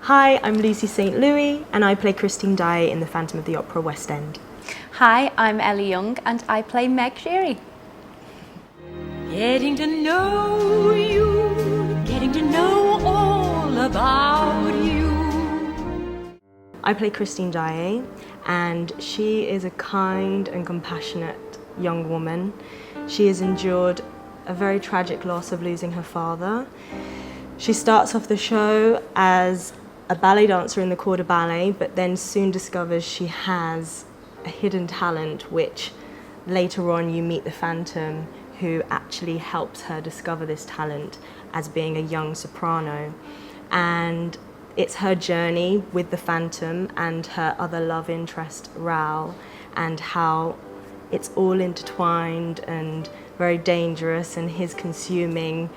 Hi, I'm Lucy St. Louis and I play Christine Daae in The Phantom of the Opera West End. Hi, I'm Ellie Young and I play Meg Sherry. Getting to know you, getting to know all about you. I play Christine Daae and she is a kind and compassionate young woman. She has endured a very tragic loss of losing her father. She starts off the show as a ballet dancer in the corps de ballet, but then soon discovers she has a hidden talent, which later on you meet the Phantom, who actually helps her discover this talent as being a young soprano. And it's her journey with the Phantom and her other love interest, Raoul, and how it's all intertwined and very dangerous, and his consuming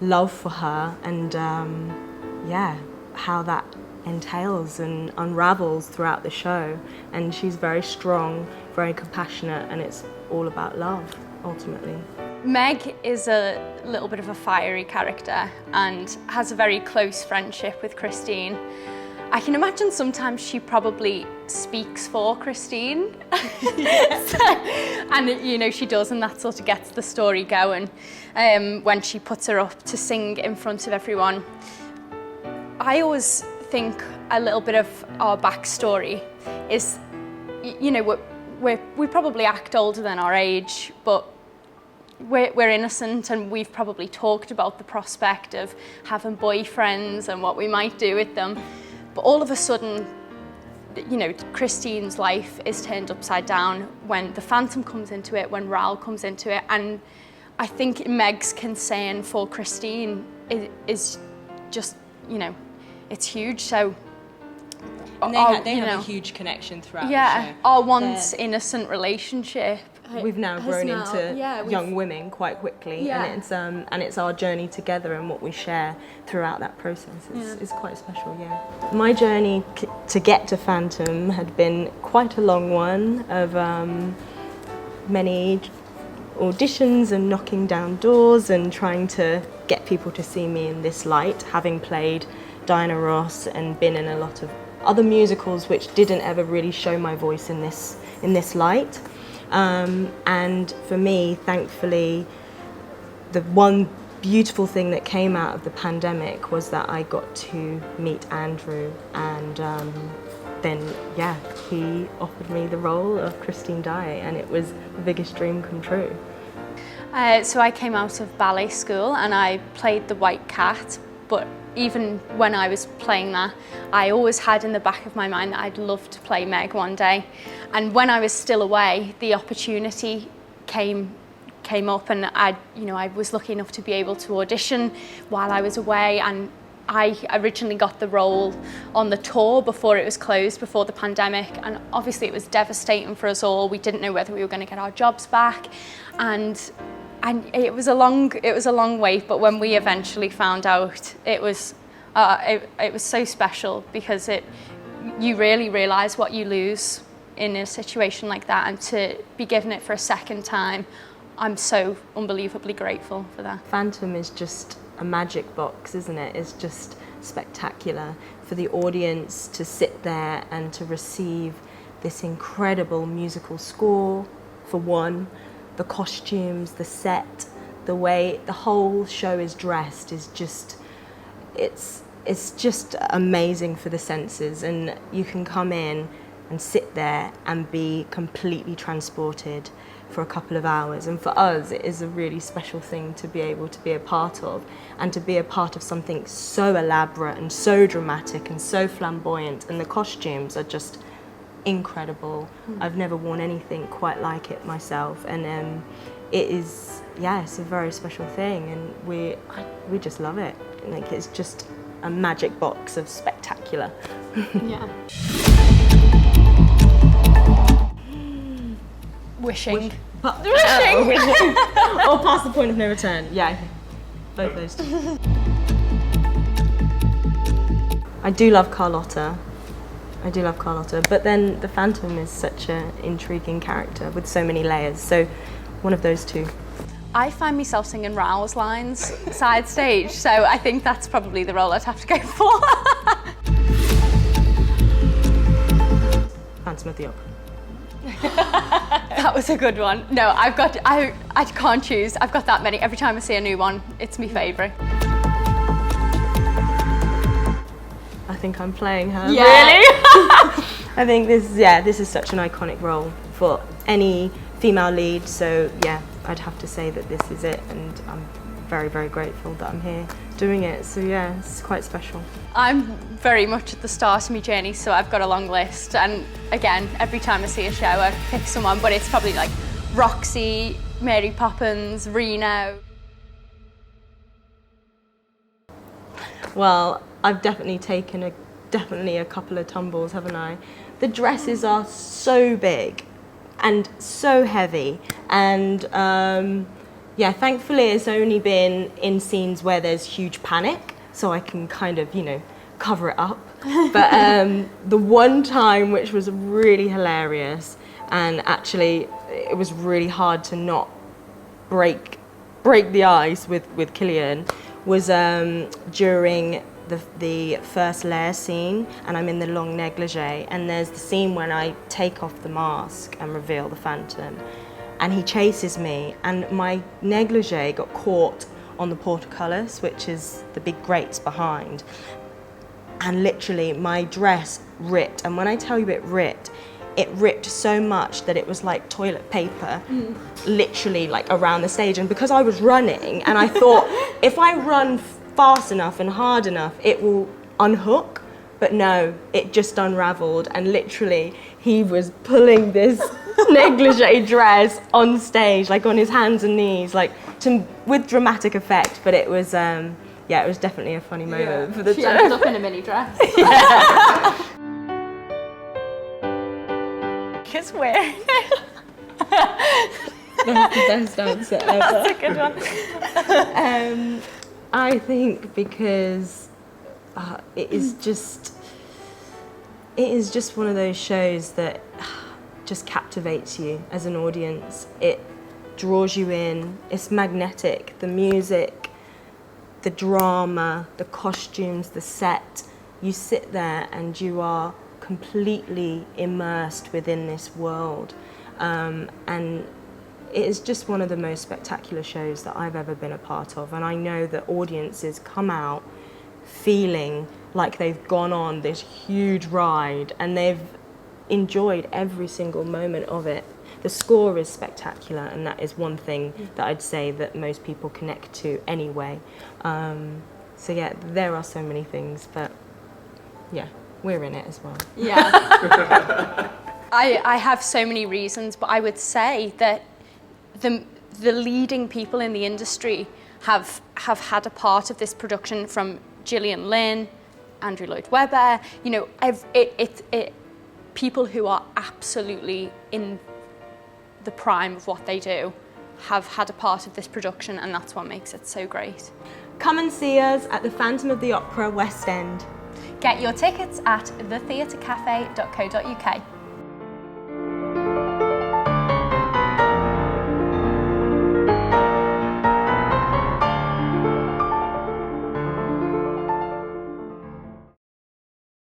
love for her, and how that entails and unravels throughout the show. And she's very strong, very compassionate, and it's all about love, ultimately. Meg is a little bit of a fiery character and has a very close friendship with Christine. I can imagine sometimes she probably speaks for Christine. And she does, and that sort of gets the story going when she puts her up to sing in front of everyone. I always think a little bit of our backstory is, we probably act older than our age, but we're innocent, and we've probably talked about the prospect of having boyfriends and what we might do with them. But all of a sudden, Christine's life is turned upside down when the Phantom comes into it, when Raoul comes into it. And I think Meg's concern for Christine is just, it's huge. So and they have a huge connection throughout the show. Our once innocent relationship. We've now grown into young women quite quickly, and it's our journey together and what we share throughout that process is quite special. My journey to get to Phantom had been quite a long one of many auditions and knocking down doors and trying to get people to see me in this light, having played Diana Ross and been in a lot of other musicals which didn't ever really show my voice in this light. And for me, thankfully, the one beautiful thing that came out of the pandemic was that I got to meet Andrew, and then he offered me the role of Christine Daae, and it was the biggest dream come true. So I came out of ballet school and I played the White Cat, but even when I was playing that, I always had in the back of my mind that I'd love to play Meg one day. And when I was still away, the opportunity came up, and I was lucky enough to be able to audition while I was away. And I originally got the role on the tour before it was closed, before the pandemic, and obviously it was devastating for us all. We didn't know whether we were going to get our jobs back, and it was a long wait. But when we eventually found out, it was so special, because you really realise what you lose in a situation like that, and to be given it for a second time, I'm so unbelievably grateful for that. Phantom is just a magic box, isn't it? It's just spectacular for the audience to sit there and to receive this incredible musical score, for one. The costumes, the set, the way the whole show is dressed is just, it's just amazing for the senses, and you can come in and sit there and be completely transported for a couple of hours. And for us, it is a really special thing to be able to be a part of, and to be a part of something so elaborate and so dramatic and so flamboyant, and the costumes are just incredible. I've never worn anything quite like it myself, and it is, it's a very special thing, and we just love it. Like, it's just a magic box of spectacular. Wishing. Wishing. Or past the point of no return. Both those two. I do love Carlotta, but then the Phantom is such an intriguing character with so many layers, so one of those two. I find myself singing Raoul's lines side stage, so I think that's probably the role I'd have to go for. Phantom of the Opera. That was a good one. No, I can't choose. I've got that many. Every time I see a new one, it's my favourite. I think I'm playing her. Yeah. Really? I think this is such an iconic role for any female lead. So yeah, I'd have to say that this is it, and I'm very, very grateful that I'm here doing it. So yeah, it's quite special. I'm very much at the start of my journey, so I've got a long list. And again, every time I see a show, I pick someone, but it's probably like Roxy, Mary Poppins, Reno. Well, I've definitely taken a couple of tumbles, haven't I? The dresses are so big and so heavy, and yeah, thankfully it's only been in scenes where there's huge panic, so I can kind of, you know, cover it up. But the one time which was really hilarious, and actually it was really hard to not break the ice with Killian, was during the first lair scene, and I'm in the long negligee, and there's the scene when I take off the mask and reveal the Phantom, and he chases me, and my negligee got caught on the portcullis, which is the big grates behind, and literally my dress ripped. And when I tell you it ripped so much that it was like toilet paper, literally like around the stage. And because I was running, and I thought if I run fast enough and hard enough, it will unhook. But no, it just unraveled, and literally he was pulling this negligee dress on stage, like on his hands and knees, like with dramatic effect. But it was, yeah, it was definitely a funny moment for the She ended up in a mini dress. It's wearing it. That's the best answer ever. That's a good one. I think because it is just one of those shows that just captivates you as an audience. It draws you in. It's magnetic. The music, the drama, the costumes, the set. You sit there and you are completely immersed within this world, and it is just one of the most spectacular shows that I've ever been a part of. And I know that audiences come out feeling like they've gone on this huge ride and they've enjoyed every single moment of it. The score is spectacular, and that is one thing that I'd say that most people connect to anyway. So yeah, there are so many things, but yeah, we're in it as well. Yeah. I have so many reasons, but I would say that the leading people in the industry have had a part of this production, from Gillian Lynn, Andrew Lloyd Webber, you know, people who are absolutely in the prime of what they do have had a part of this production, and that's what makes it so great. Come and see us at the Phantom of the Opera West End. Get your tickets at thetheatrecafe.co.uk.